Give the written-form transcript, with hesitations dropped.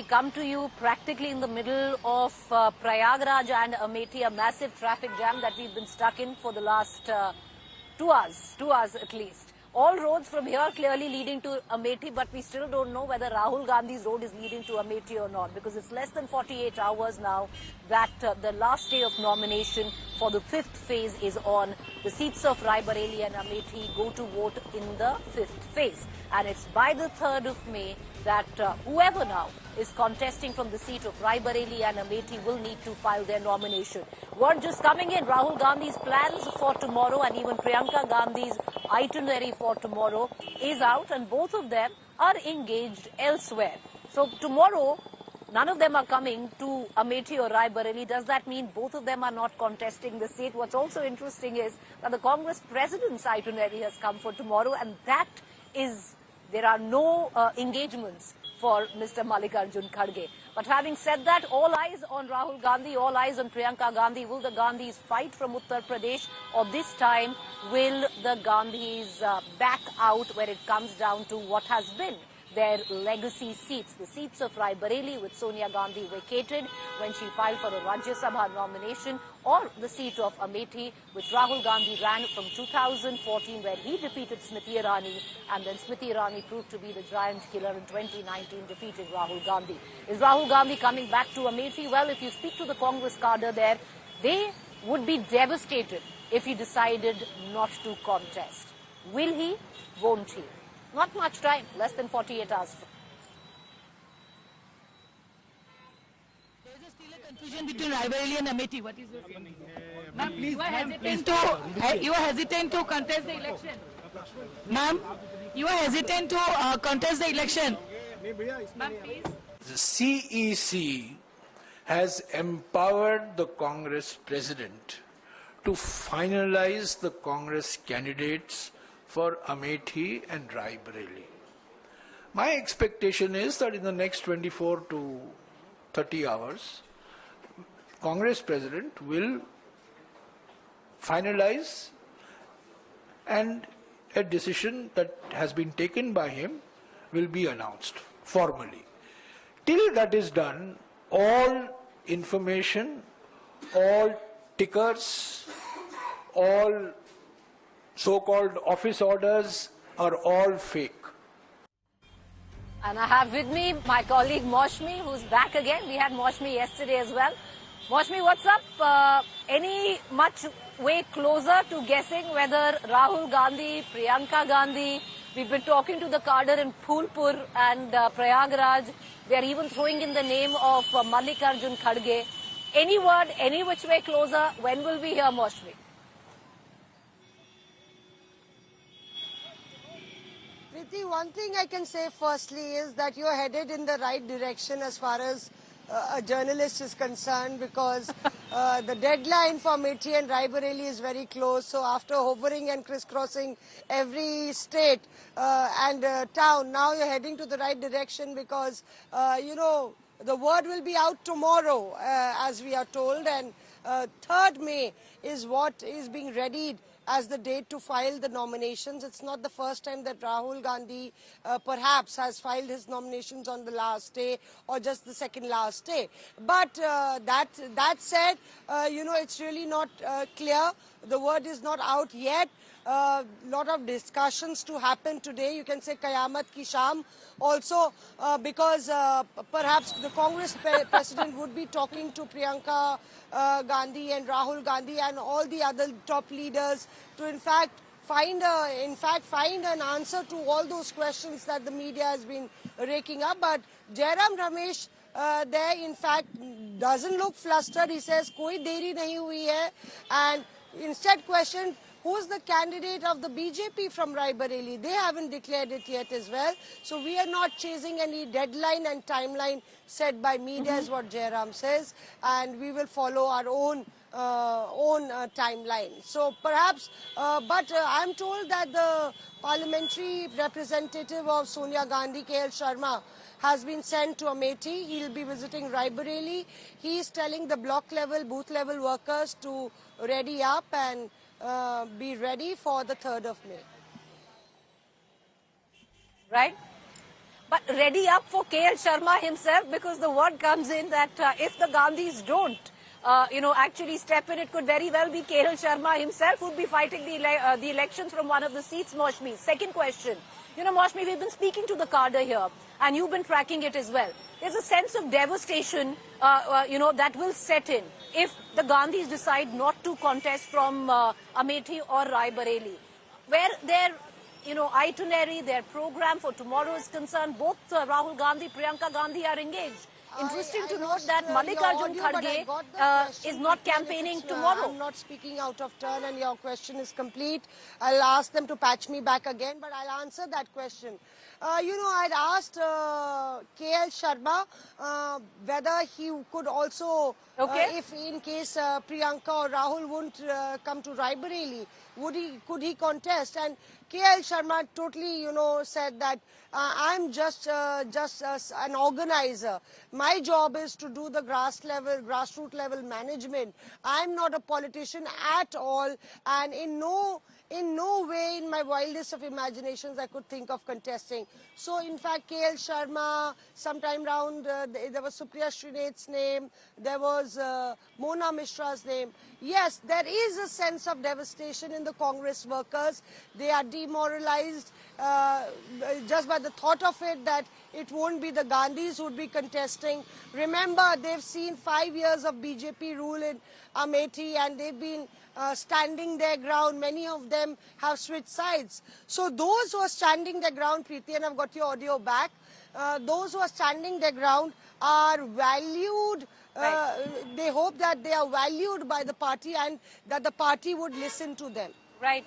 we come to you practically in the middle of Prayagraj and Amethi, a massive traffic jam that we've been stuck in for the last 2 hours at least. All roads from here clearly leading to Amethi, but we still don't know whether Rahul Gandhi's road is leading to Amethi or not, because it's less than 48 hours now that the last day of nomination for the 5th phase is on. The seats of Rai Bareli and Amethi go to vote in the 5th phase. And it's by the 3rd of May that whoever now is contesting from the seat of Rai Bareli and Amethi will need to file their nomination. Word just coming in, Rahul Gandhi's plans for tomorrow and even Priyanka Gandhi's itinerary for tomorrow is out, and both of them are engaged elsewhere. So tomorrow, none of them are coming to Amethi or Rai Bareli. Does that mean both of them are not contesting the seat? What's also interesting is that the Congress president's itinerary has come for tomorrow, and that is, there are no engagements for Mr. Mallikarjun Kharge. But having said that, all eyes on Rahul Gandhi, all eyes on Priyanka Gandhi. Will the Gandhis fight from Uttar Pradesh, or this time will the Gandhis back out when it comes down to what has been their legacy seats, the seats of Rai Bareli, with Sonia Gandhi vacated when she filed for a Rajya Sabha nomination, or the seat of Amethi, which Rahul Gandhi ran from 2014, where he defeated Smriti Irani, and then Smriti Irani proved to be the giant killer in 2019, defeating Rahul Gandhi. Is Rahul Gandhi coming back to Amethi? Well, if you speak to the Congress cadre there, they would be devastated if he decided not to contest. Will he? Won't he? Not much time, less than 48 hours. There is still a confusion between Rai Bareli and Amethi. What is your feeling? Ma'am, you are hesitant to contest the election. Ma'am, you are hesitant to contest the election. Ma'am, please. The CEC has empowered the Congress president to finalize the Congress candidates for Amethi and Rai Bareli. My expectation is that in the next 24 to 30 hours, Congress President will finalize, and a decision that has been taken by him will be announced formally. Till that is done, all information, all tickers, all so-called office orders are all fake. And I have with me my colleague Maushmi, who's back again. We had Maushmi yesterday as well. Maushmi, what's up? Any much way closer to guessing whether Rahul Gandhi, Priyanka Gandhi, we've been talking to the cadre in Phulpur and Prayagraj. They are even throwing in the name of Mallikarjun Kharge. Any word, any which way closer? When will we hear, Maushmi? One thing I can say firstly is that you're headed in the right direction as far as a journalist is concerned, because the deadline for Amethi and Rai Bareli is very close. So after hovering and crisscrossing every state and town, now you're heading to the right direction, because, you know, the word will be out tomorrow, as we are told, and 3rd May is what is being readied as the date to file the nominations. It's not the first time that Rahul Gandhi perhaps has filed his nominations on the last day or just the second last day. But that said, you know, it's really not clear. The word is not out yet. Lot of discussions to happen today. You can say Qayamat ki Sham also, because perhaps the Congress president would be talking to Priyanka Gandhi and Rahul Gandhi and all the other top leaders to in fact find an answer to all those questions that the media has been raking up. But Jairam Ramesh there in fact doesn't look flustered. He says koi deri nahi hui hai, and instead questioned who's the candidate of the BJP from Rai Bareli. They haven't declared it yet as well. So we are not chasing any deadline and timeline set by media, is what Jairam says, and we will follow our own timeline. So perhaps, but I'm told that the parliamentary representative of Sonia Gandhi, KL Sharma, has been sent to Amethi. He'll be visiting Rai Bareli. He is telling the block level, booth level workers to ready up and be ready for the 3rd of May. Right? But ready up for KL Sharma himself, because the word comes in that if the Gandhis don't, actually step in, it could very well be KL Sharma himself who'd be fighting the elections from one of the seats, Maushmi. Second question. Maushmi, we've been speaking to the cadre here, and you've been tracking it as well. There's a sense of devastation, that will set in if the Gandhis decide not to contest from Amethi or Raebareli, where their itinerary, their program for tomorrow is concerned. Both Rahul Gandhi, Priyanka Gandhi are engaged. Interesting to note that Mallikarjun Kharge is not campaigning tomorrow. I'm not speaking out of turn, and your question is complete. I'll ask them to patch me back again, but I'll answer that question. I'd asked KL Sharma whether he could also, if in case Priyanka or Rahul won't come to Raebareli, could he contest? And KL Sharma totally, said that I'm just an organizer. My job is to do the grassroots level management. I'm not a politician at all, and in no way in my wildest of imaginations I could think of contesting. So in fact, KL Sharma, sometime round, there was Supriya Srinath's name, there was Mona Mishra's name. Yes, there is a sense of devastation in the Congress workers. They are demoralized just by the thought of it that it won't be the Gandhis who would be contesting. Remember, they've seen 5 years of BJP rule in Amethi, and they've been standing their ground. Many of them have switched sides. So those who are standing their ground, Preeti, and I've got your audio back, those who are standing their ground are valued. They hope that they are valued by the party and that the party would listen to them. Right.